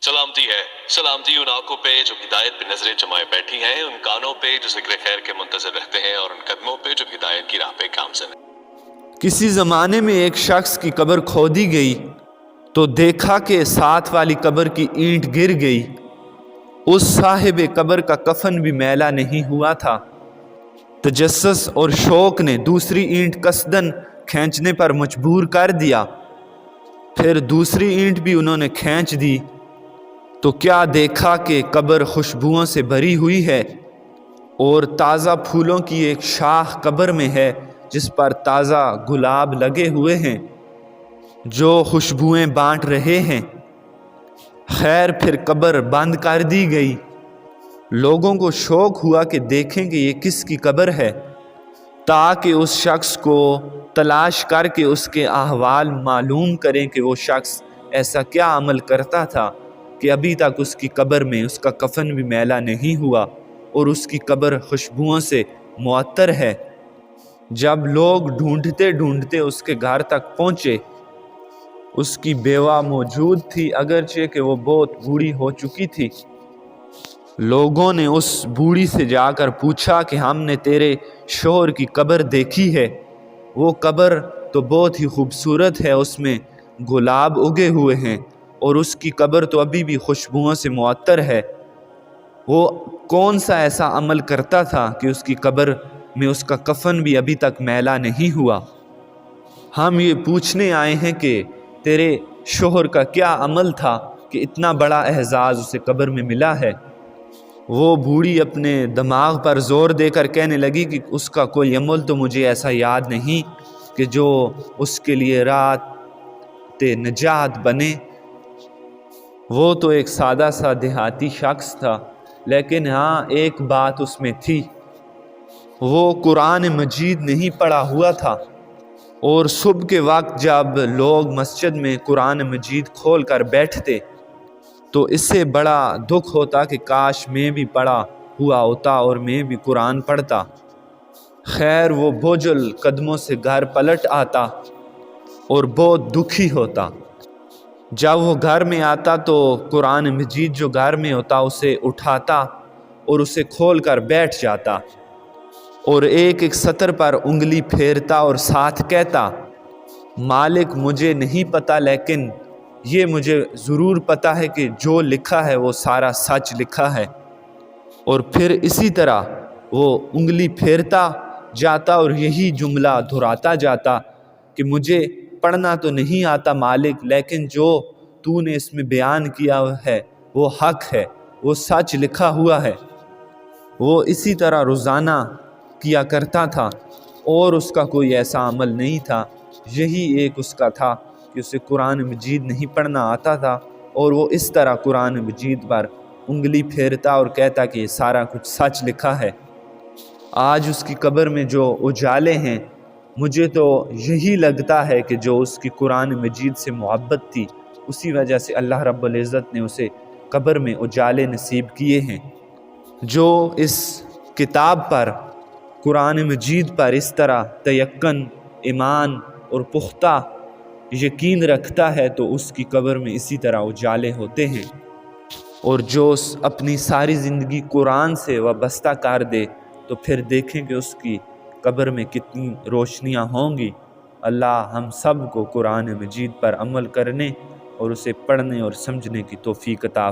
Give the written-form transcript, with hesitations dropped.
सलामती है, सलामती उन आंखों पे जो हिदायत पे नजरें जमाए बैठी हैं, उन कानों पे जो जिक्र खैर के मुंतजर रहते हैं, और उन कदमों पे जो हिदायत की राह पे गामज़न है। किसी ज़माने में एक शख्स की कब्र खोदी गई तो देखा कि साथ वाली कब्र की ईंट गिर गई। उस साहिब कब्र का कफन भी मैला नहीं हुआ था। तजस्सुस और शौक ने दूसरी ईंट कसदन खींचने पर मजबूर कर दिया। फिर दूसरी ईंट भी उन्होंने खींच दी तो क्या देखा कि कब्र खुशबुओं से भरी हुई है और ताज़ा फूलों की एक शाख कब्र में है जिस पर ताज़ा गुलाब लगे हुए हैं जो खुशबुएं बांट रहे हैं। खैर फिर कब्र बंद कर दी गई। लोगों को शौक हुआ कि देखें कि ये किसकी कब्र है, ताकि उस शख्स को तलाश करके उसके अहवाल मालूम करें कि वो शख्स ऐसा क्या अमल करता था कि अभी तक उसकी कब्र में उसका कफन भी मैला नहीं हुआ और उसकी कब्र खुशबुओं से मुअत्तर है। जब लोग ढूंढते ढूंढते उसके घर तक पहुँचे, उसकी बेवा मौजूद थी, अगरचे कि वो बहुत बूढ़ी हो चुकी थी। लोगों ने उस बूढ़ी से जाकर पूछा कि हमने तेरे शोहर की कब्र देखी है। वो कब्र तो बहुत ही खूबसूरत है, उसमें गुलाब उगे हुए हैं और उसकी कब्र तो अभी भी खुशबुओं से मुअत्तर है। वो कौन सा ऐसा अमल करता था कि उसकी कब्र में उसका कफन भी अभी तक मैला नहीं हुआ। हम ये पूछने आए हैं कि तेरे शोहर का क्या अमल था कि इतना बड़ा एहसास उसे कब्र में मिला है। वो बूढ़ी अपने दिमाग पर जोर देकर कहने लगी कि उसका कोई अमल तो मुझे ऐसा याद नहीं कि जो उसके लिए रात नजात बने। वो तो एक सादा सा देहाती शख्स था, लेकिन हाँ एक बात उसमें थी, वो कुरान मजीद नहीं पढ़ा हुआ था और सुबह के वक्त जब लोग मस्जिद में कुरान मजीद खोल कर बैठते तो इससे बड़ा दुख होता कि काश मैं भी पढ़ा हुआ होता और मैं भी कुरान पढ़ता। खैर वो बोझल कदमों से घर पलट आता और बहुत दुखी होता। जब वो घर में आता तो कुरान मजीद जो घर में होता उसे उठाता और उसे खोल कर बैठ जाता और एक एक सतर पर उंगली फेरता और साथ कहता, मालिक मुझे नहीं पता, लेकिन ये मुझे ज़रूर पता है कि जो लिखा है वो सारा सच लिखा है। और फिर इसी तरह वो उंगली फेरता जाता और यही जुमला दोहराता जाता कि मुझे पढ़ना तो नहीं आता मालिक, लेकिन जो तूने इसमें बयान किया है वो हक है, वो सच लिखा हुआ है। वो इसी तरह रोज़ाना किया करता था और उसका कोई ऐसा अमल नहीं था। यही एक उसका था कि उसे कुरान मजीद नहीं पढ़ना आता था और वो इस तरह कुरान मजीद पर उंगली फेरता और कहता कि ये सारा कुछ सच लिखा है। आज उसकी कब्र में जो उजाले हैं, मुझे तो यही लगता है कि जो उसकी कुरान मजीद से मोहब्बत थी उसी वजह से अल्लाह रब्बुल इज़्ज़त ने उसे कब्र में उजाले नसीब किए हैं। जो इस किताब पर कुरान मजीद पर इस तरह तयक्कन, ईमान और पुख्ता यकीन रखता है तो उसकी कब्र में इसी तरह उजाले होते हैं। और जो अपनी सारी ज़िंदगी कुरान से वाबस्ता कर दे तो फिर देखें कि उसकी कब्र में कितनी रोशनियाँ होंगी। अल्लाह हम सब को कुरान मजीद पर अमल करने और उसे पढ़ने और समझने की तौफीक अता